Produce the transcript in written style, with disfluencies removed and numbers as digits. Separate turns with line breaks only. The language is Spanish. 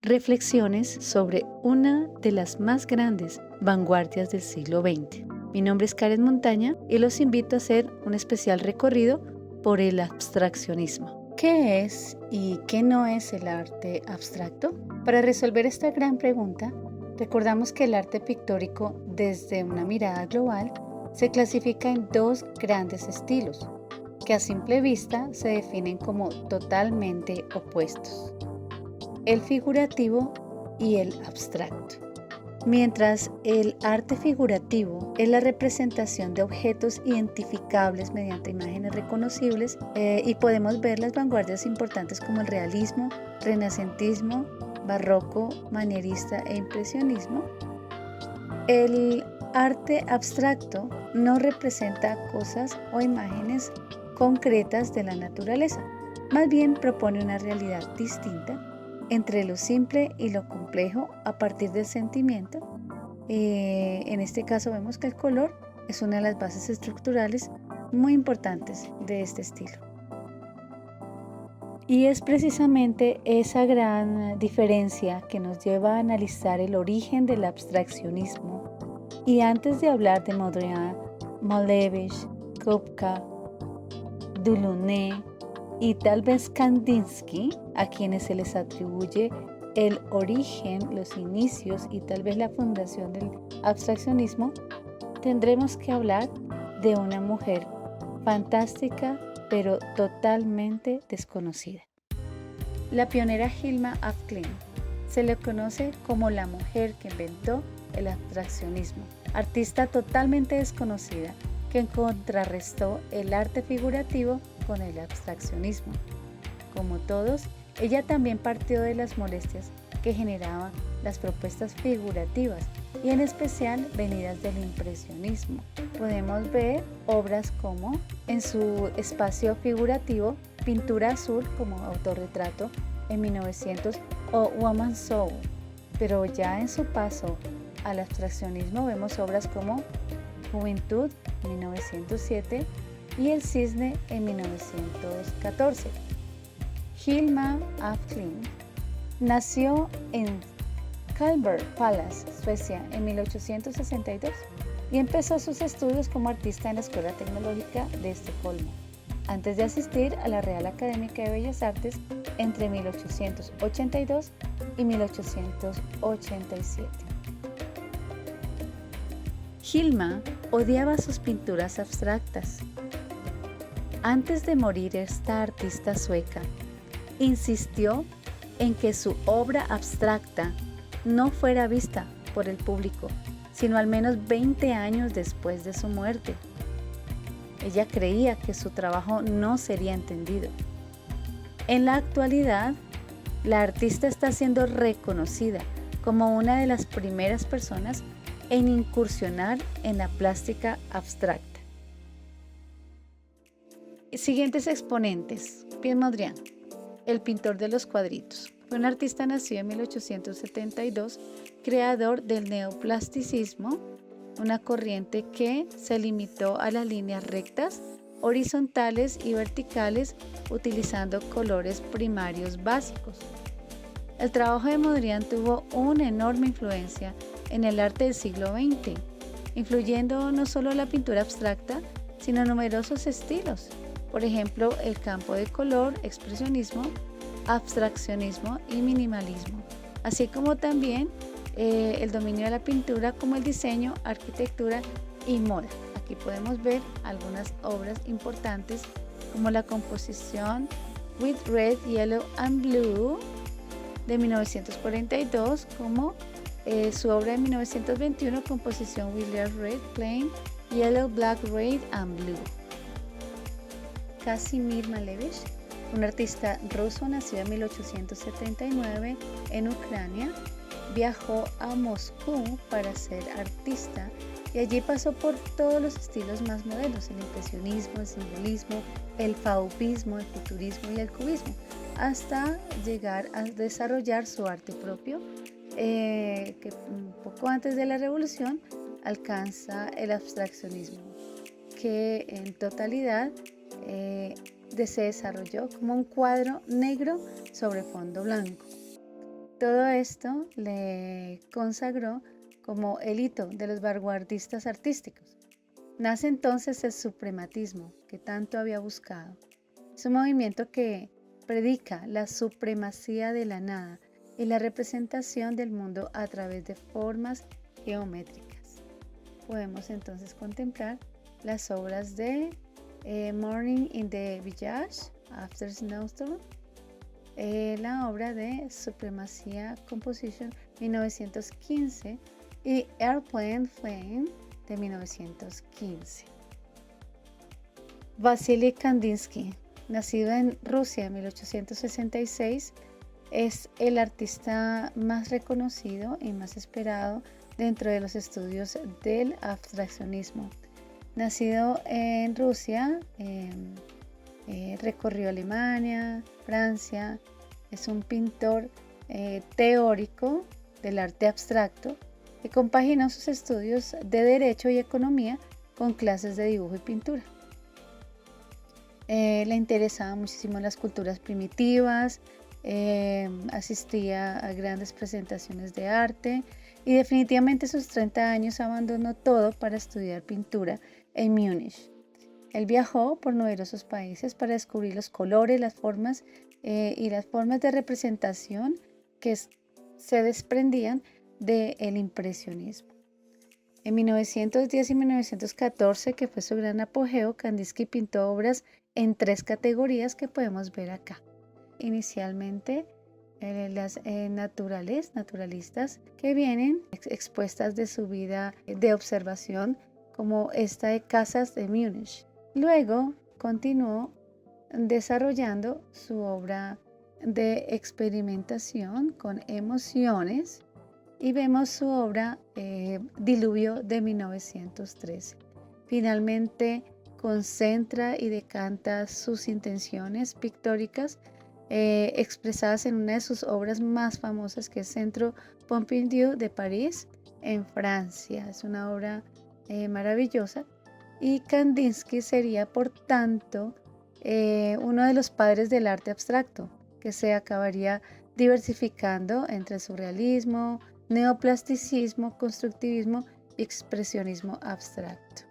reflexiones sobre una de las más grandes vanguardias del siglo XX. Mi nombre es Karen Montaña y los invito a hacer un especial recorrido por el abstraccionismo. ¿Qué es y qué no es el arte abstracto? Para resolver esta gran pregunta, recordamos que el arte pictórico, desde una mirada global, se clasifica en dos grandes estilos, que a simple vista se definen como totalmente opuestos: el figurativo y el abstracto. Mientras el arte figurativo es la representación de objetos identificables mediante imágenes reconocibles, y podemos ver las vanguardias importantes como el realismo, renacentismo, barroco, manierista e impresionismo. El arte abstracto no representa cosas o imágenes concretas de la naturaleza, más bien propone una realidad distinta entre lo simple y lo complejo a partir del sentimiento. En este caso vemos que el color es una de las bases estructurales muy importantes de este estilo. Y es precisamente esa gran diferencia que nos lleva a analizar el origen del abstraccionismo. Y antes de hablar de Mondrian, Malevich, Kupka, Delaunay y tal vez Kandinsky, a quienes se les atribuye el origen, los inicios y tal vez la fundación del abstraccionismo, tendremos que hablar de una mujer fantástica pero totalmente desconocida. La pionera Hilma af Klint se le conoce como la mujer que inventó el abstraccionismo, artista totalmente desconocida que contrarrestó el arte figurativo con el abstraccionismo. Como todos, ella también partió de las molestias que generaban las propuestas figurativas y en especial venidas del impresionismo. Podemos ver obras como, en su espacio figurativo, Pintura Azul como autorretrato en 1900 o Woman's Soul, pero ya en su paso al abstraccionismo vemos obras como Juventud en 1907 y El Cisne en 1914. Hilma af Klint nació en Karlberg Palace, Suecia, en 1862 y empezó sus estudios como artista en la Escuela Tecnológica de Estocolmo, antes de asistir a la Real Academia de Bellas Artes entre 1882 y 1887. Hilma odiaba sus pinturas abstractas. Antes de morir, esta artista sueca insistió en que su obra abstracta no fuera vista por el público, sino al menos 20 años después de su muerte. Ella creía que su trabajo no sería entendido. En la actualidad, la artista está siendo reconocida como una de las primeras personas en incursionar en la plástica abstracta. Siguientes exponentes: Pierre Mondrian, el pintor de los cuadritos. Fue un artista nacido en 1872, creador del neoplasticismo, una corriente que se limitó a las líneas rectas, horizontales y verticales utilizando colores primarios básicos. El trabajo de Mondrian tuvo una enorme influencia en el arte del siglo XX, influyendo no solo la pintura abstracta, sino numerosos estilos. Por ejemplo, el campo de color, expresionismo, abstraccionismo y minimalismo, así como también el dominio de la pintura como el diseño, arquitectura y moda. Aquí podemos ver algunas obras importantes como la composición With Red, Yellow and Blue de 1942, como su obra de 1921, composición With Red, Plain, Yellow, Black, Red and Blue. Kazimir Malevich, un artista ruso nacido en 1879 en Ucrania, viajó a Moscú para ser artista y allí pasó por todos los estilos más modernos: el impresionismo, el simbolismo, el fauvismo, el futurismo y el cubismo, hasta llegar a desarrollar su arte propio, que un poco antes de la revolución alcanza el abstraccionismo, que en totalidad se desarrolló como un cuadro negro sobre fondo blanco. Todo esto le consagró como el hito de los vanguardistas artísticos. Nace entonces el suprematismo que tanto había buscado. Es un movimiento que predica la supremacía de la nada y la representación del mundo a través de formas geométricas. Podemos entonces contemplar las obras de Morning in the Village, After Snowstorm, la obra de Supremacía Composition 1915 y Airplane Flame de 1915. Vasily Kandinsky, nacido en Rusia en 1866, es el artista más reconocido y más esperado dentro de los estudios del abstraccionismo. Nacido en Rusia, recorrió Alemania, Francia, es un pintor teórico del arte abstracto que compaginó sus estudios de Derecho y Economía con clases de dibujo y pintura. Le interesaban muchísimo las culturas primitivas, asistía a grandes presentaciones de arte y definitivamente a sus 30 años abandonó todo para estudiar pintura en Múnich. Él viajó por numerosos países para descubrir los colores, las formas y las formas de representación que se desprendían del impresionismo. En 1910 y 1914, que fue su gran apogeo, Kandinsky pintó obras en 3 categorías que podemos ver acá. Inicialmente, las naturalistas que vienen expuestas de su vida de observación, como esta de Casas de Múnich. Luego continuó desarrollando su obra de experimentación con emociones y vemos su obra Diluvio de 1913. Finalmente concentra y decanta sus intenciones pictóricas expresadas en una de sus obras más famosas, que es Centro Pompidou de París, en Francia. Es una obra maravillosa. Y Kandinsky sería, por tanto, uno de los padres del arte abstracto, que se acabaría diversificando entre surrealismo, neoplasticismo, constructivismo y expresionismo abstracto.